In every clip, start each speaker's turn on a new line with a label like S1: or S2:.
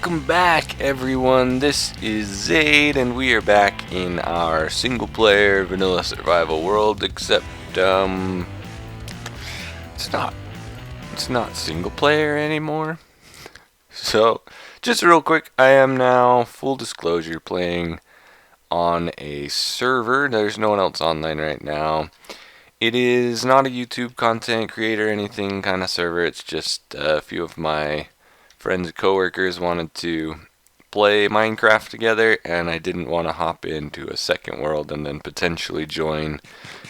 S1: Welcome back, everyone. This is Xade, and we are back in our single-player vanilla survival world. Except, it's not single-player anymore. So, just real quick, I am now, full disclosure, playing on a server. There's no one else online right now. It is not a YouTube content creator or anything kind of server. It's just a few of my friends and coworkers wanted to play Minecraft together, and I didn't want to hop into a second world and then potentially join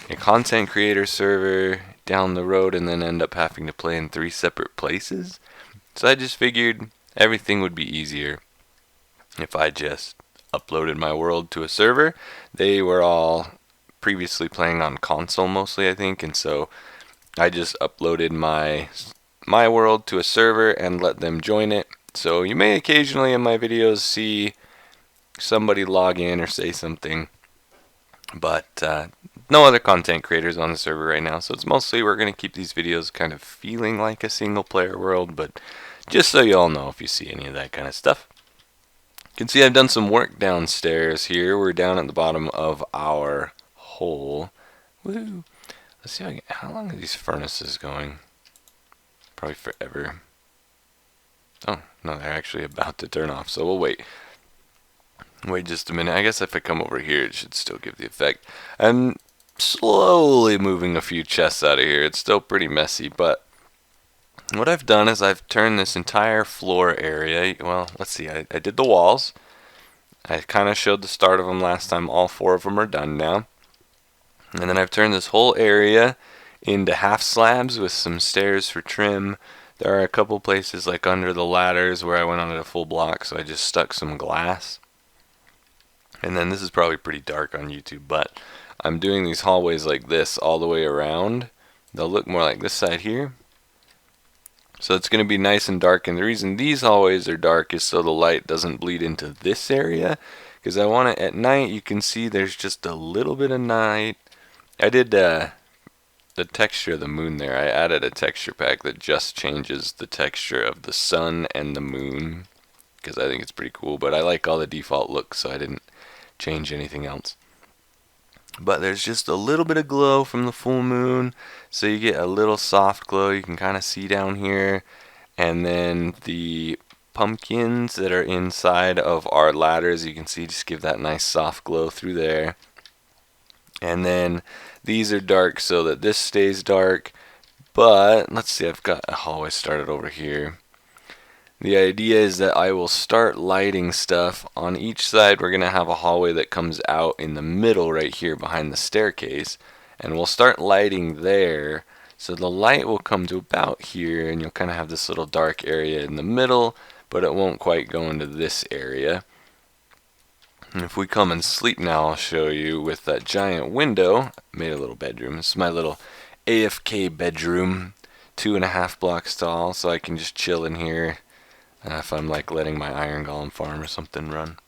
S1: a content creator server down the road and then end up having to play in 3 separate places. So I just figured everything would be easier if I just uploaded my world to a server. They were all previously playing on console mostly, I think, and so I just uploaded my world to a server and let them join it. So you may occasionally in my videos see somebody log in or say something, but no other content creators on the server right now. So it's mostly we're going to keep these videos kind of feeling like a single player world, but just so you all know if you see any of that kind of stuff. You can see I've done some work downstairs here. We're down at the bottom of our hole. Woo! Let's see if I can, how long are these furnaces going? Probably forever. Oh, no, they're actually about to turn off, so we'll wait. Wait just a minute. I guess if I come over here, it should still give the effect. I'm slowly moving a few chests out of here. It's still pretty messy, but what I've done is I've turned this entire floor area. Well, let's see. I did the walls. I kind of showed the start of them last time. All 4 of them are done now. And then I've turned this whole area into half slabs with some stairs for trim. There are a couple places like under the ladders where I went on it a full block, so I just stuck some glass. And then this is probably pretty dark on YouTube, but I'm doing these hallways like this all the way around. They'll look more like this side here. So it's going to be nice and dark, and the reason these hallways are dark is so the light doesn't bleed into this area, because I want it at night. You can see there's just a little bit of night. I did the texture of the moon there. I added a texture pack that just changes the texture of the sun and the moon, because I think it's pretty cool, but I like all the default looks, so I didn't change anything else. But there's just a little bit of glow from the full moon, so you get a little soft glow you can kind of see down here. And then the pumpkins that are inside of our ladders, you can see, just give that nice soft glow through there. And then these are dark so that this stays dark. But let's see, I've got a hallway started over here. The idea is that I will start lighting stuff on each side. We're going to have a hallway that comes out in the middle right here behind the staircase, and we'll start lighting there. So the light will come to about here, and you'll kind of have this little dark area in the middle, but it won't quite go into this area. And if we come and sleep now, I'll show you with that giant window. I made a little bedroom. This is my little AFK bedroom, 2.5 blocks tall, so I can just chill in here if I'm like letting my iron golem farm or something run.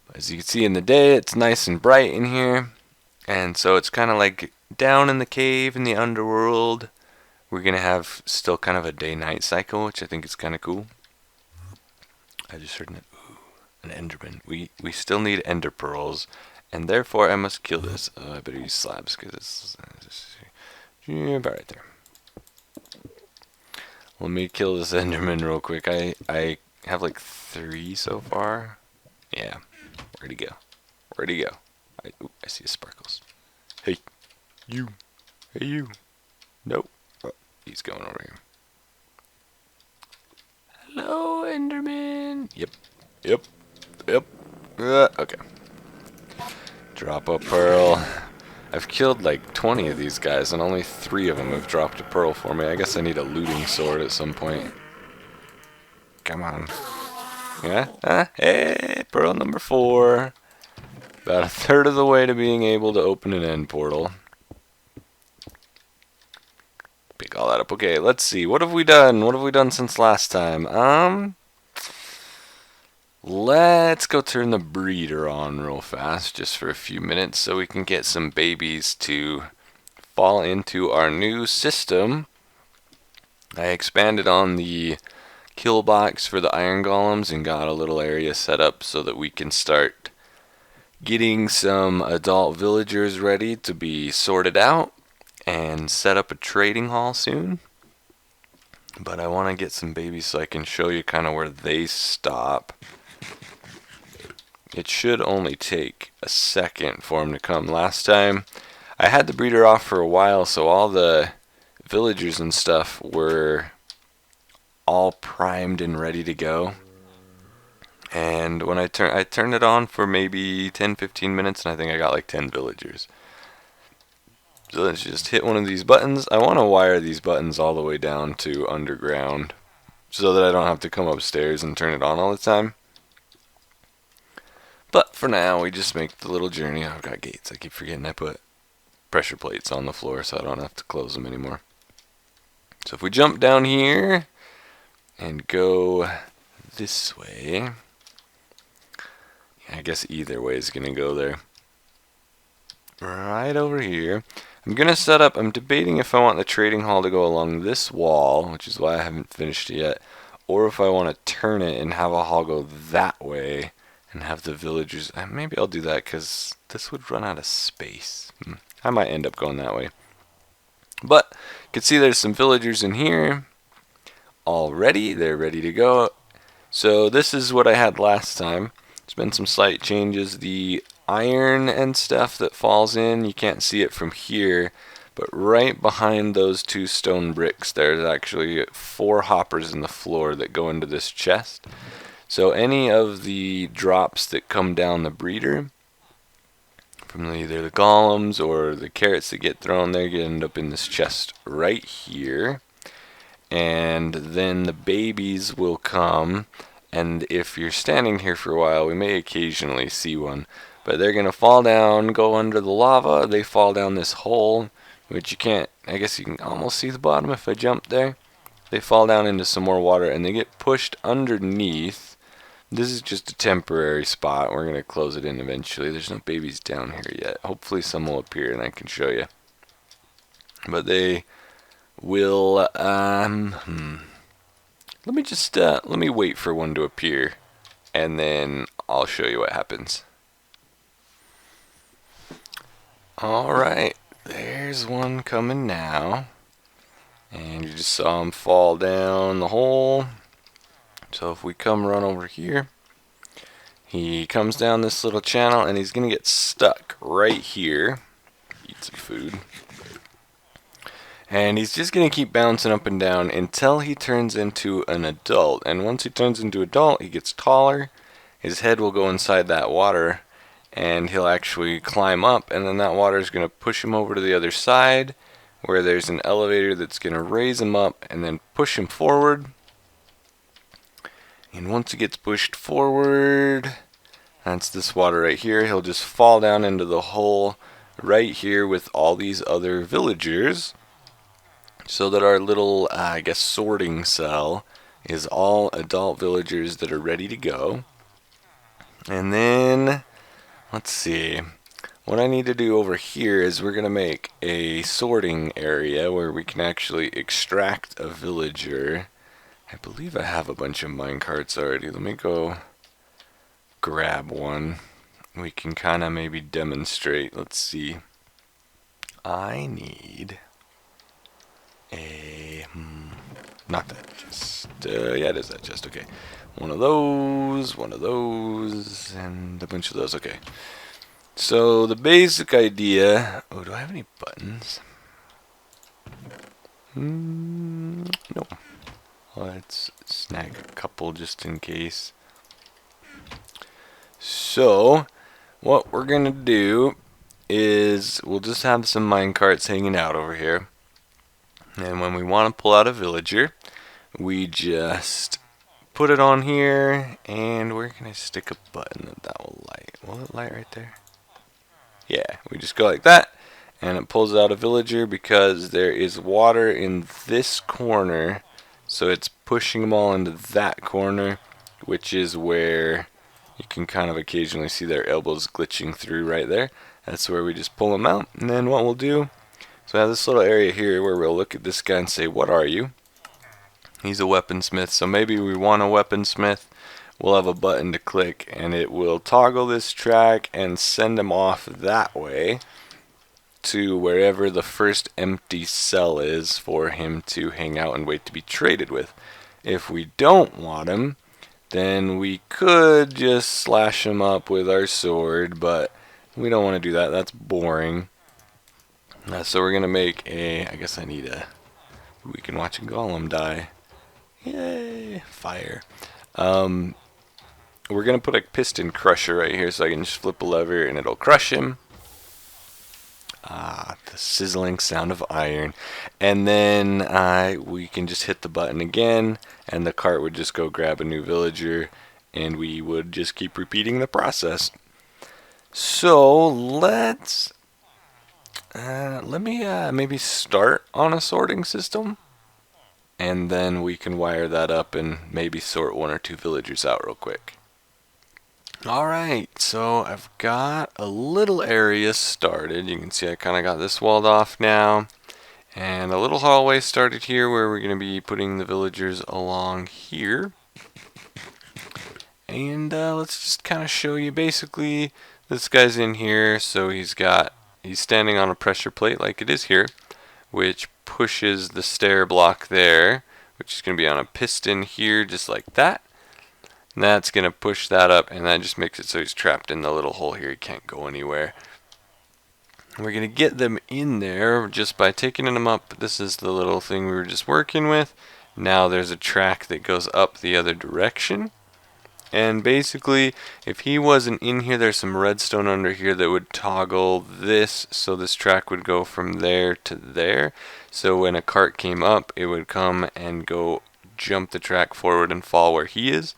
S1: But as you can see in the day, it's nice and bright in here, and so it's kind of like down in the cave in the underworld. We're gonna have still kind of a day-night cycle, which I think is kind of cool. I just heard an enderman. We still need ender pearls, and therefore I must kill this. I better use slabs because it's about right there. Let me kill this enderman real quick. I have like 3 so far. Yeah. Where'd he go? Where'd he go? I see his sparkles. Hey, you. Hey, you. Nope. Oh, he's going over here. Hello, enderman. Yep. Okay. Drop a pearl. I've killed like 20 of these guys, and only 3 of them have dropped a pearl for me. I guess I need a looting sword at some point. Come on. Yeah? Hey, pearl number 4. About 1/3 of the way to being able to open an end portal. Pick all that up. Okay, let's see. What have we done? What have we done since last time? Let's go turn the breeder on real fast, just for a few minutes, so we can get some babies to fall into our new system. I expanded on the kill box for the iron golems and got a little area set up so that we can start getting some adult villagers ready to be sorted out and set up a trading hall soon. But I want to get some babies so I can show you kind of where they stop. It should only take a second for them to come. Last time I had the breeder off for a while, so all the villagers and stuff were all primed and ready to go. And when I turned it on for maybe 10-15 minutes, and I think I got like 10 villagers. So let's just hit one of these buttons. I want to wire these buttons all the way down to underground so that I don't have to come upstairs and turn it on all the time. But for now, we just make the little journey. Oh, I've got gates. I keep forgetting I put pressure plates on the floor so I don't have to close them anymore. So if we jump down here and go this way, I guess either way is going to go there. Right over here. I'm going to set up, I'm debating if I want the trading hall to go along this wall, which is why I haven't finished it yet, or if I want to turn it and have a hall go that way and have the villagers. Maybe I'll do that because this would run out of space. I might end up going that way. But you can see there's some villagers in here already. They're ready to go. So this is what I had last time. There's been some slight changes. The iron and stuff that falls in, you can't see it from here, but right behind those two stone bricks there's actually 4 hoppers in the floor that go into this chest. So any of the drops that come down the breeder from either the golems or the carrots that get thrown there end up in this chest right here. And then the babies will come, and if you're standing here for a while, we may occasionally see one. But they're going to fall down, go under the lava. They fall down this hole, which you can't, I guess you can almost see the bottom if I jump there. They fall down into some more water and they get pushed underneath. This is just a temporary spot. We're going to close it in eventually. There's no babies down here yet. Hopefully some will appear and I can show you. But they will, let me wait for one to appear and then I'll show you what happens. Alright, there's one coming now. And you just saw him fall down the hole. So if we come run over here, he comes down this little channel and he's going to get stuck right here. Eat some food. And he's just going to keep bouncing up and down until he turns into an adult. And once he turns into adult, he gets taller. His head will go inside that water. And he'll actually climb up, and then that water is going to push him over to the other side where there's an elevator that's going to raise him up and then push him forward. And once he gets pushed forward, that's this water right here, he'll just fall down into the hole right here with all these other villagers, so that our little, I guess, sorting cell is all adult villagers that are ready to go. And then let's see. What I need to do over here is we're going to make a sorting area where we can actually extract a villager. I believe I have a bunch of minecarts already. Let me go grab one. We can kind of maybe demonstrate. Let's see. I need a... not that chest. Yeah, it is that chest. Okay. One of those, and a bunch of those. Okay. So the basic idea... Oh, do I have any buttons? No. Let's snag a couple just in case. So, what we're going to do is we'll just have some minecarts hanging out over here. And when we want to pull out a villager, we just put it on here, and where can I stick a button that will light? Will it light right there? Yeah, we just go like that, and it pulls out a villager because there is water in this corner, so it's pushing them all into that corner, which is where you can kind of occasionally see their elbows glitching through right there. That's where we just pull them out, and then what we'll do, so I have this little area here where we'll look at this guy and say, what are you? He's a weaponsmith, so maybe we want a weaponsmith. We'll have a button to click and it will toggle this track and send him off that way to wherever the first empty cell is for him to hang out and wait to be traded with. If we don't want him, then we could just slash him up with our sword, but we don't want to do that. That's boring. So we're going to make I guess I need we can watch a golem die. Yay, fire. We're going to put a piston crusher right here so I can just flip a lever and it'll crush him. The sizzling sound of iron. And then we can just hit the button again and the cart would just go grab a new villager and we would just keep repeating the process. So let me maybe start on a sorting system and then we can wire that up and maybe sort one or two villagers out real quick. Alright, so I've got a little area started. You can see I kind of got this walled off now. And a little hallway started here where we're going to be putting the villagers along here. And let's just kind of show you. Basically, this guy's in here, so he's standing on a pressure plate like it is here, which pushes the stair block there, which is going to be on a piston here just like that. And that's going to push that up, and that just makes it so he's trapped in the little hole here. He can't go anywhere. We're going to get them in there just by taking them up. This is the little thing we were just working with. Now there's a track that goes up the other direction. And basically, if he wasn't in here, there's some redstone under here that would toggle this, so this track would go from there to there. So when a cart came up, it would come and go jump the track forward and fall where he is.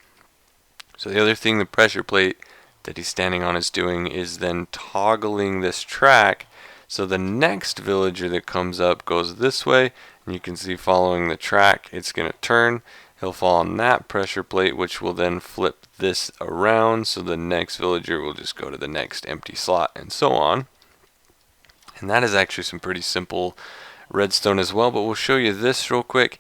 S1: So the other thing the pressure plate that he's standing on is doing is then toggling this track so the next villager that comes up goes this way, and you can see following the track it's going to turn. He'll fall on that pressure plate, which will then flip this around, so the next villager will just go to the next empty slot and so on. And that is actually some pretty simple redstone as well, but we'll show you this real quick.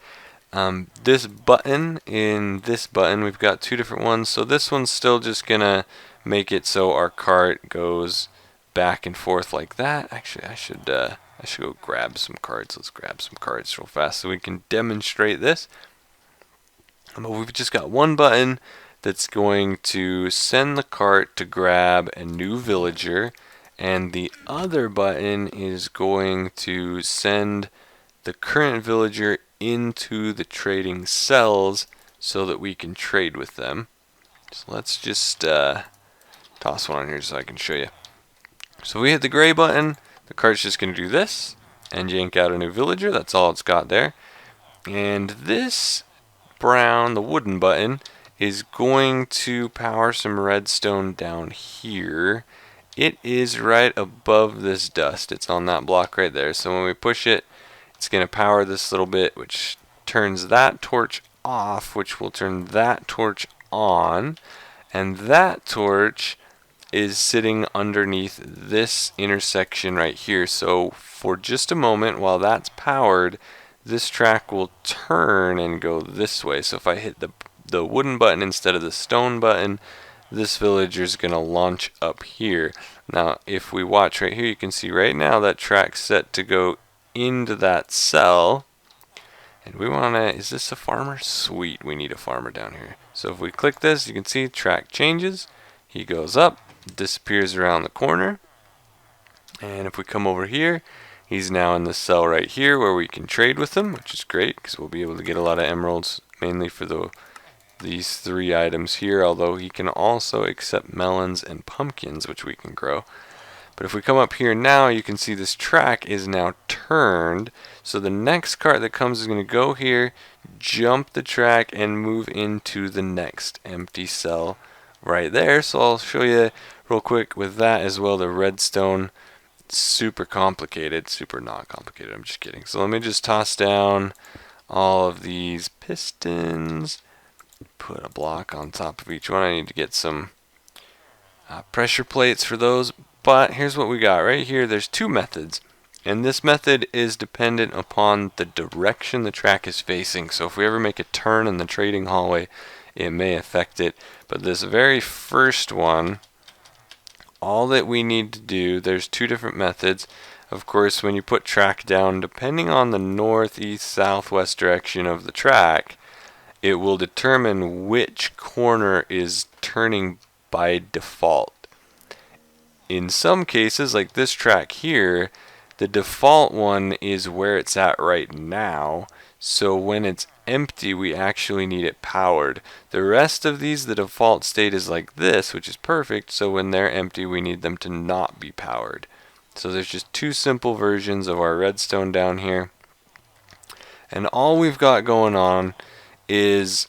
S1: This button, we've got two different ones. So this one's still just gonna make it so our cart goes back and forth like that. Actually, I should go grab some cards. Let's grab some cards real fast so we can demonstrate this. But we've just got one button that's going to send the cart to grab a new villager, and the other button is going to send the current villager into the trading cells so that we can trade with them. So let's just toss one on here so I can show you. So we hit the gray button, the cart's just going to do this and yank out a new villager. That's all it's got there. And this brown, the wooden button, is going to power some redstone down here. It is right above this dust. It's on that block right there. So when we push it, it's going to power this little bit, which turns that torch off, which will turn that torch on. And that torch is sitting underneath this intersection right here. So for just a moment, while that's powered, this track will turn and go this way. So if I hit the wooden button instead of the stone button, this villager is going to launch up here. Now, if we watch right here, you can see right now that track's set to go into that cell. And we want to, is this a farmer? Sweet, we need a farmer down here. So if we click this, you can see track changes. He goes up, disappears around the corner. And if we come over here, he's now in the cell right here where we can trade with him, which is great because we'll be able to get a lot of emeralds, mainly for these three items here, although he can also accept melons and pumpkins, which we can grow. But if we come up here now, you can see this track is now turned. So the next cart that comes is going to go here, jump the track, and move into the next empty cell right there. So I'll show you real quick with that as well. The redstone, super complicated, super not complicated. I'm just kidding. So let me just toss down all of these pistons. Put a block on top of each one. I need to get some pressure plates for those. But here's what we got right here. There's two methods. And this method is dependent upon the direction the track is facing. So if we ever make a turn in the trading hallway, it may affect it. But this very first one, all that we need to do, there's two different methods. Of course, when you put track down, depending on the north, east, southwest direction of the track, it will determine which corner is turning by default. In some cases, like this track here, the default one is where it's at right now. So when it's empty, we actually need it powered. The rest of these, the default state is like this, which is perfect. So when they're empty, we need them to not be powered. So there's just two simple versions of our redstone down here. And all we've got going on is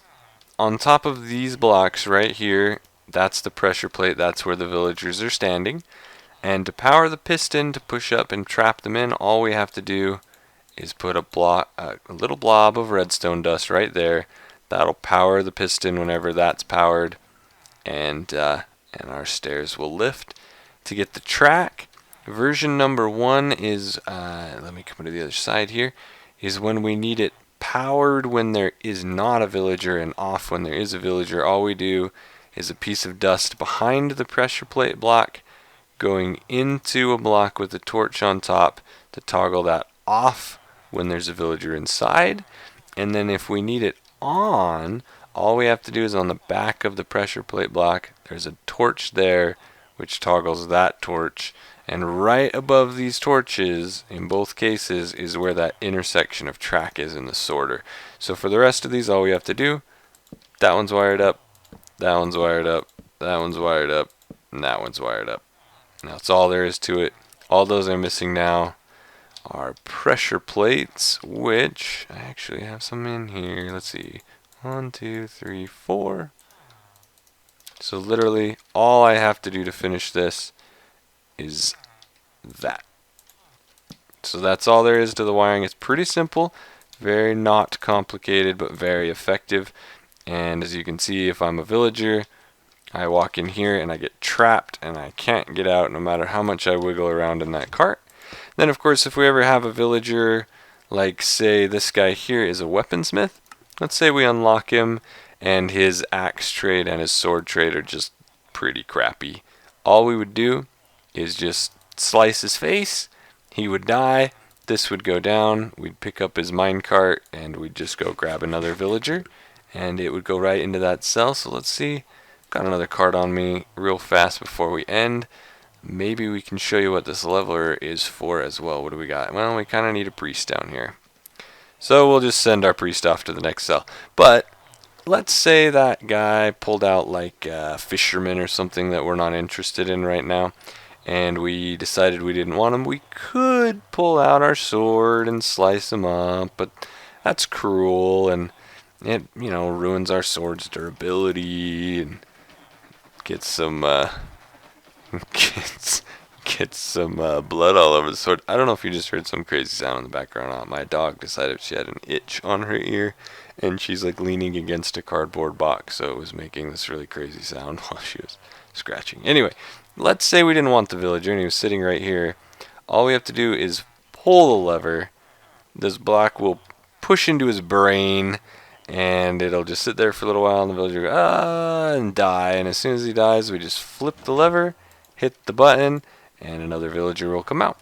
S1: on top of these blocks right here, that's the pressure plate, that's where the villagers are standing. And to power the piston to push up and trap them in, all we have to do is put a little blob of redstone dust right there. That'll power the piston whenever that's powered, and our stairs will lift. To get the track, version number 1 is, let me come to the other side here, is when we need it powered when there is not a villager and off when there is a villager. All we do is a piece of dust behind the pressure plate block going into a block with a torch on top to toggle that off when there's a villager inside. And then if we need it on, all we have to do is on the back of the pressure plate block, there's a torch there which toggles that torch. And right above these torches, in both cases, is where that intersection of track is in the sorter. So for the rest of these, all we have to do, that one's wired up, that one's wired up, that one's wired up, and that one's wired up. Now that's all there is to it. All those I'm missing now are pressure plates, which I actually have some in here. Let's see. 1, 2, 3, 4. So literally all I have to do to finish this is that. So that's all there is to the wiring. It's pretty simple, very not complicated, but very effective. And as you can see, if I'm a villager, I walk in here and I get trapped and I can't get out no matter how much I wiggle around in that cart. Then of course, if we ever have a villager, like say this guy here is a weaponsmith, let's say we unlock him and his axe trade and his sword trade are just pretty crappy. All we would do is just slice his face, he would die, this would go down, we'd pick up his minecart and we'd just go grab another villager and it would go right into that cell. So let's see. Got another card on me real fast before we end. Maybe we can show you what this leveler is for as well. What do we got? Well, we kind of need a priest down here. So we'll just send our priest off to the next cell. But let's say that guy pulled out like a fisherman or something that we're not interested in right now. And we decided we didn't want him. We could pull out our sword and slice him up, but that's cruel and it, ruins our sword's durability and gets some gets some blood all over the sword. I don't know if you just heard some crazy sound in the background. My dog decided she had an itch on her ear, and she's like leaning against a cardboard box, so it was making this really crazy sound while she was scratching. Anyway, let's say we didn't want the villager and he was sitting right here. All we have to do is pull the lever. This block will push into his brain, and it'll just sit there for a little while, and the villager will go, and die. And as soon as he dies, we just flip the lever, hit the button, and another villager will come out.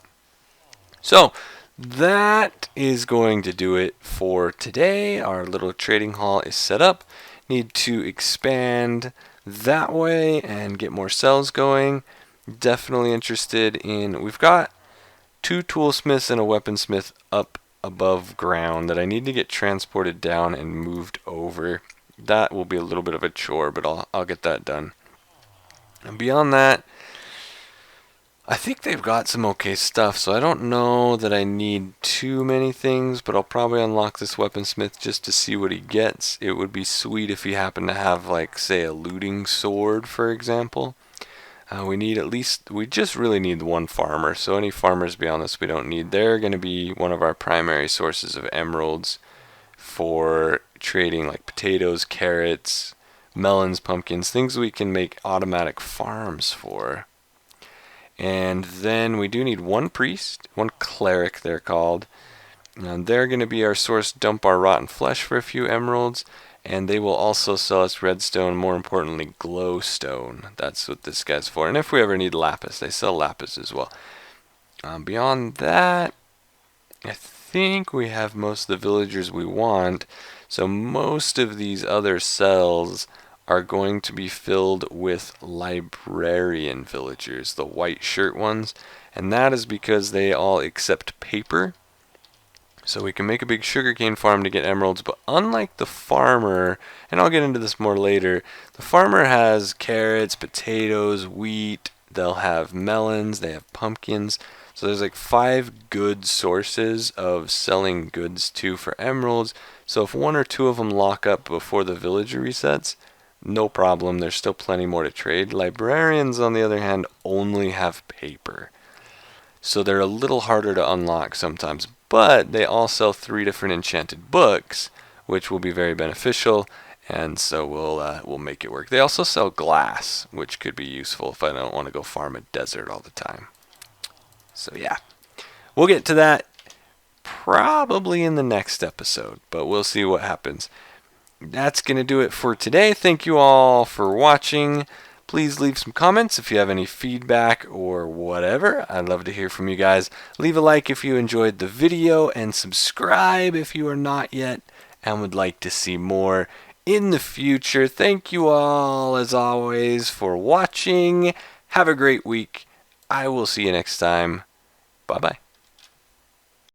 S1: So that is going to do it for today. Our little trading hall is set up. Need to expand that way and get more cells going. Definitely interested in, we've got 2 toolsmiths and a weaponsmith up above ground that I need to get transported down and moved over. That will be a little bit of a chore, but I'll get that done. And beyond that, I think they've got some okay stuff, so I don't know that I need too many things, but I'll probably unlock this weaponsmith just to see what he gets. It would be sweet if he happened to have, like, say, a looting sword, for example. We just really need one farmer, so any farmers beyond this we don't need. They're going to be one of our primary sources of emeralds for trading, like potatoes, carrots, melons, pumpkins, things we can make automatic farms for. And then we do need one priest, one cleric they're called. And they're going to be our source, dump our rotten flesh for a few emeralds. And they will also sell us redstone, more importantly glowstone. That's what this guy's for. And if we ever need lapis, they sell lapis as well. Beyond that, I think we have most of the villagers we want. So most of these other cells are going to be filled with librarian villagers, the white shirt ones. And that is because they all accept paper. So we can make a big sugarcane farm to get emeralds, but unlike the farmer, and I'll get into this more later, the farmer has carrots, potatoes, wheat, they'll have melons, they have pumpkins. So there's like 5 good sources of selling goods to for emeralds. So if 1 or 2 of them lock up before the village resets, no problem, there's still plenty more to trade. Librarians, on the other hand, only have paper. So they're a little harder to unlock sometimes, but they all sell 3 different enchanted books, which will be very beneficial, and so we'll make it work. They also sell glass, which could be useful if I don't want to go farm a desert all the time. So yeah, we'll get to that probably in the next episode, but we'll see what happens. That's going to do it for today. Thank you all for watching. Please leave some comments if you have any feedback or whatever. I'd love to hear from you guys. Leave a like if you enjoyed the video and subscribe if you are not yet and would like to see more in the future. Thank you all, as always, for watching. Have a great week. I will see you next time. Bye-bye.